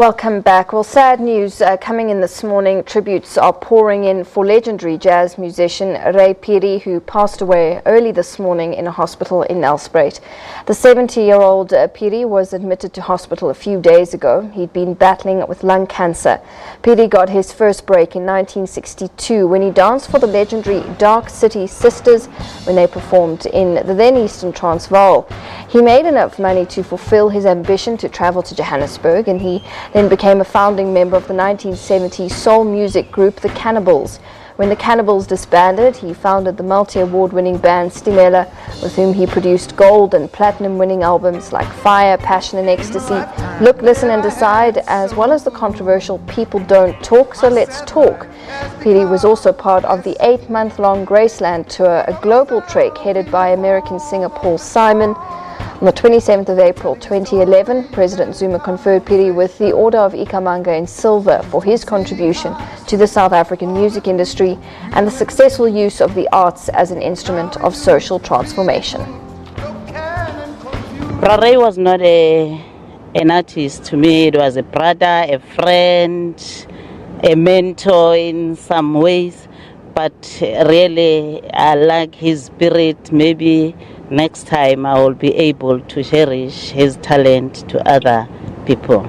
Welcome back. Well, sad news coming in this morning. Tributes are pouring in for legendary jazz musician Phiri, who passed away early this morning in a hospital in Nelspruit. The 70-year-old Phiri was admitted to hospital a few days ago. He'd been battling with lung cancer. Phiri got his first break in 1962 when he danced for the legendary Dark City Sisters when they performed in the then Eastern Transvaal. He made enough money to fulfill his ambition to travel to Johannesburg, and he then became a founding member of the 1970s soul music group The Cannibals. When The Cannibals disbanded, he founded the multi-award-winning band Stimela, with whom he produced gold and platinum-winning albums like Fire, Passion and Ecstasy, Look, Listen and Decide, as well as the controversial People Don't Talk, So Let's Talk. Phiri was also part of the 8-month-long Graceland tour, a global trek headed by American singer Paul Simon. On the 27th of April 2011, President Zuma conferred Phiri with the Order of Ikamanga in silver for his contribution to the South African music industry and the successful use of the arts as an instrument of social transformation. Ray was not an artist to me. It was a brother, a friend, a mentor in some ways. But really, I like his spirit. Maybe next time I will be able to cherish his talent to other people.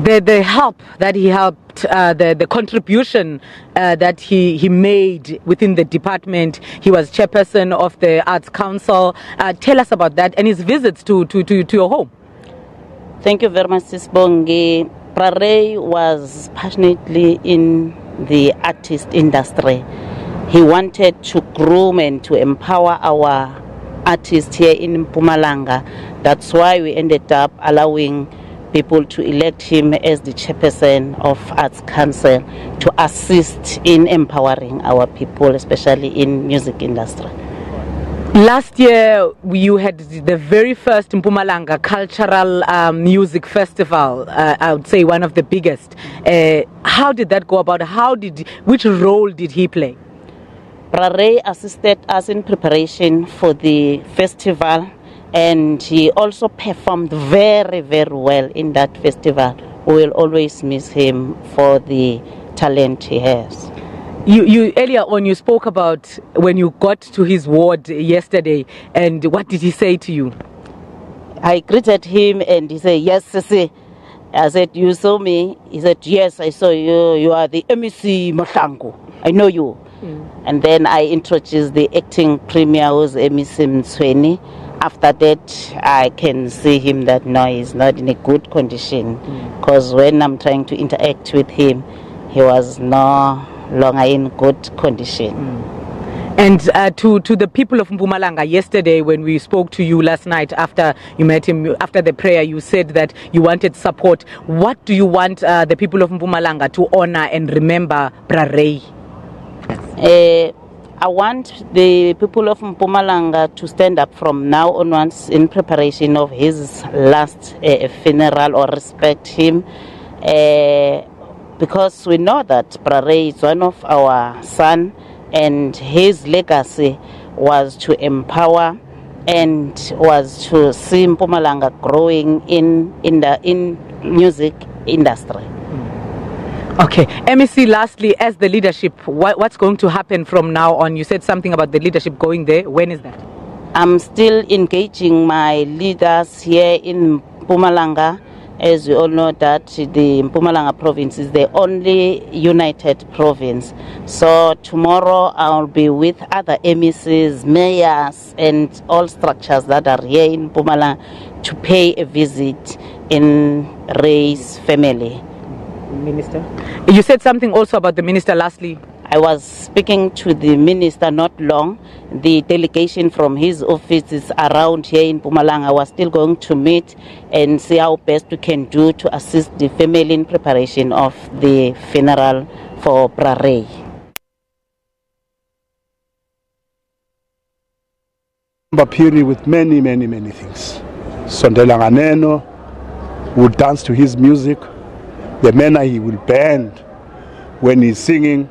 The help that he helped, the contribution that he made within the department. He was chairperson of the Arts Council. Tell us about that and his visits to your home. Thank you very much, Sis Bongi. Ray was passionately in the artist industry. He wanted to groom and to empower our artists here in Mpumalanga. That's why we ended up allowing people to elect him as the chairperson of Arts Council to assist in empowering our people, especially in music industry. Last year, you had the very first Mpumalanga cultural music festival, I would say one of the biggest. How did that go about? Which role did he play? Ray assisted us in preparation for the festival, and he also performed very, very well in that festival. We will always miss him for the talent he has. You earlier on you spoke about when you got to his ward yesterday, and what did he say to you? I greeted him and he said, "Yes, Sisi." I said, "You saw me?" He said, "Yes, I saw you. You are the MEC Mahlangu. I know you." And then I introduced the acting premier, who's MEC Mtsweni. After that, I can see him that no, he's not in a good condition. Because when I'm trying to interact with him, he was no longer in good condition. And to the people of Mpumalanga, yesterday when we spoke to you last night after you met him, after the prayer, you said that you wanted support. What do you want the people of Mpumalanga to honor and remember Ray? I want the people of Mpumalanga to stand up from now onwards in preparation of his last funeral or respect him, because we know that Ray is one of our sons, and his legacy was to empower and was to see Mpumalanga growing in the music industry. Okay, MEC, lastly, as the leadership, what's going to happen from now on? You said something about the leadership going there. When is that? I'm still engaging my leaders here in Mpumalanga. As we all know that the Mpumalanga province is the only united province. So tomorrow I'll be with other MECs, mayors and all structures that are here in Mpumalanga to pay a visit in Ray's family. Minister? You said something also about the minister lastly. I was speaking to the minister not long. The delegation from his office is around here in Mpumalanga. I was still going to meet and see how best we can do to assist the family in preparation of the funeral for Ray. Phiri with many things. Sondela Nganeno would dance to his music. The manner he will bend when he's singing,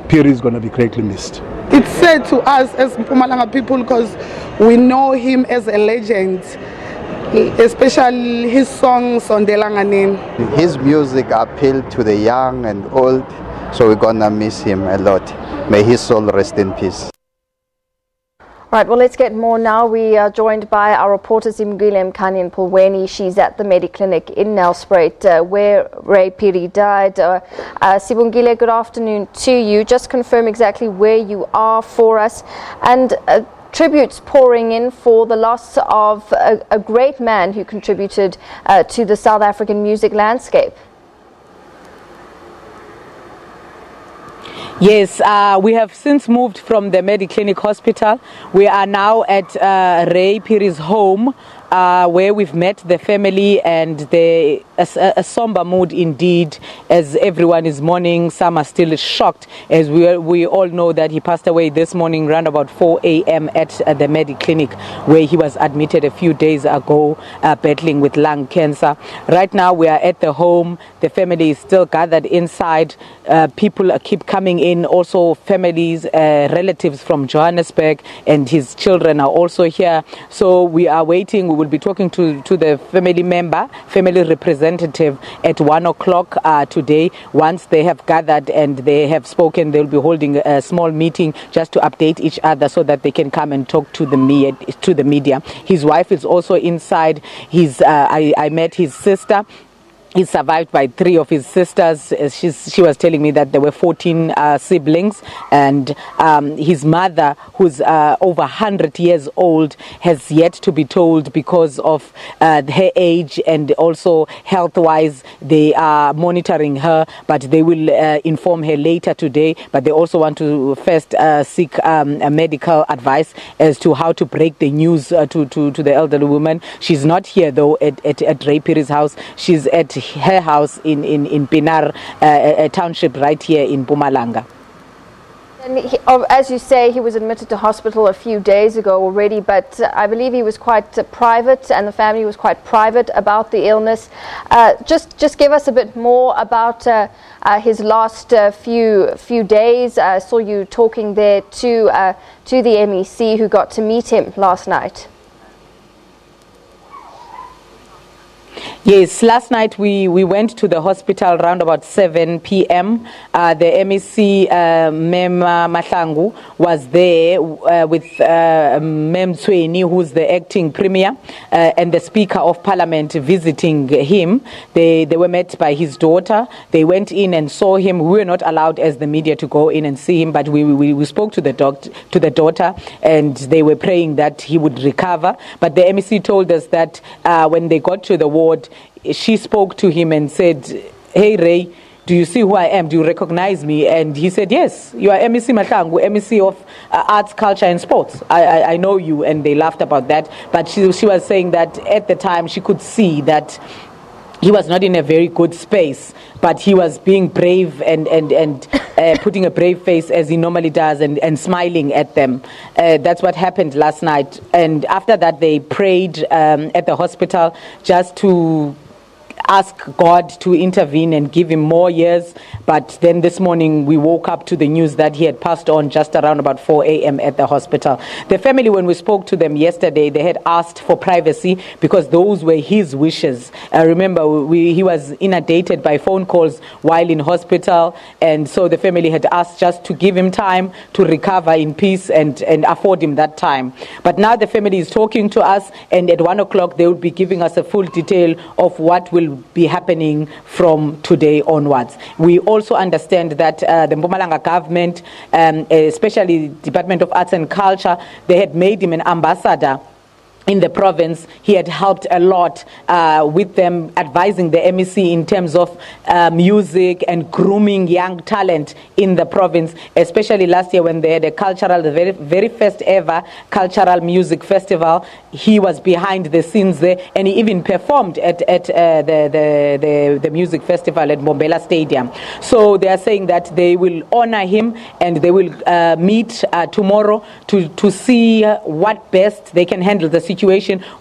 Phiri is going to be greatly missed. It's sad to us as Mpumalanga people because we know him as a legend. especially his song Sondela Nganeno. His music appealed to the young and old, so we're gonna miss him a lot. May his soul rest in peace. Right, well, let's get more now. We are joined by our reporter Sibongile Mkhanye. She's at the Mediclinic in Nelspruit, where Ray Phiri died. Sibongile, good afternoon to you. Just confirm exactly where you are for us. And tributes pouring in for the loss of a great man who contributed to the South African music landscape. Yes, we have since moved from the Mediclinic hospital. We are now at Ray Phiri's home, where we've met the family, and a somber mood indeed, as everyone is mourning. Some are still shocked, as we all know that he passed away this morning around about 4 a.m. at the Mediclinic, where he was admitted a few days ago, battling with lung cancer. Right now we are at the home. The family is still gathered inside. People keep coming in, also families, relatives from Johannesburg, and his children are also here. So we are waiting. We will be talking to the family representative at 1 o'clock today. Once they have gathered and they have spoken, they'll be holding a small meeting just to update each other so that they can come and talk to the media. His wife is also inside. I met his sister. He's survived by 3 of his sisters. She was telling me that there were 14 siblings, and his mother, who's over 100 years old, has yet to be told because of her age, and also health-wise they are monitoring her, but they will inform her later today. But they also want to first seek a medical advice as to how to break the news to the elderly woman. She's not here though at Ray Phiri's house. She's at her house in Pinar, a township right here in Mpumalanga. And as you say, he was admitted to hospital a few days ago already, but I believe he was quite private, and the family was quite private about the illness. Just give us a bit more about his last few days. I saw you talking there to the MEC who got to meet him last night. Yes, last night we went to the hospital around about 7 p.m. The MEC, Mem Mahlangu, was there with Mem Tsweni, who's the acting premier, and the Speaker of Parliament visiting him. They were met by his daughter. They went in and saw him. We were not allowed as the media to go in and see him, but we spoke to the daughter, and they were praying that he would recover. But the MEC told us that when they got to the ward, she spoke to him and said, "Hey Ray, do you see who I am? Do you recognize me?" And he said, "Yes, you are MEC Mahlangu, MEC of Arts, Culture and Sports. I know you." And they laughed about that. But she was saying that at the time she could see that he was not in a very good space, but he was being brave and putting a brave face as he normally does, and smiling at them. That's what happened last night. And after that, they prayed at the hospital just to ask God to intervene and give him more years. But then this morning we woke up to the news that he had passed on just around about 4 a.m. at the hospital. The family, when we spoke to them yesterday, they had asked for privacy because those were his wishes. Remember, he was inundated by phone calls while in hospital, and so the family had asked just to give him time to recover in peace and afford him that time. But now the family is talking to us, and at 1 o'clock they will be giving us a full detail of what will be happening from today onwards. We also understand that the Mpumalanga government, especially Department of Arts and Culture, they had made him an ambassador in the province. He had helped a lot with them, advising the MEC in terms of music and grooming young talent in the province, especially last year when they had the very first ever cultural music festival. He was behind the scenes there, and he even performed at the music festival at Mbombela Stadium. So they are saying that they will honor him, and they will meet tomorrow to see what best they can handle the situation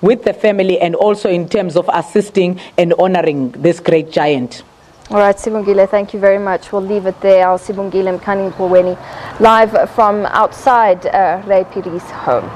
with the family, and also in terms of assisting and honoring this great giant. All right, Sibongile, thank you very much. We'll leave it there. Our Sibongile Mkhanye live from outside Ray Phiri's home.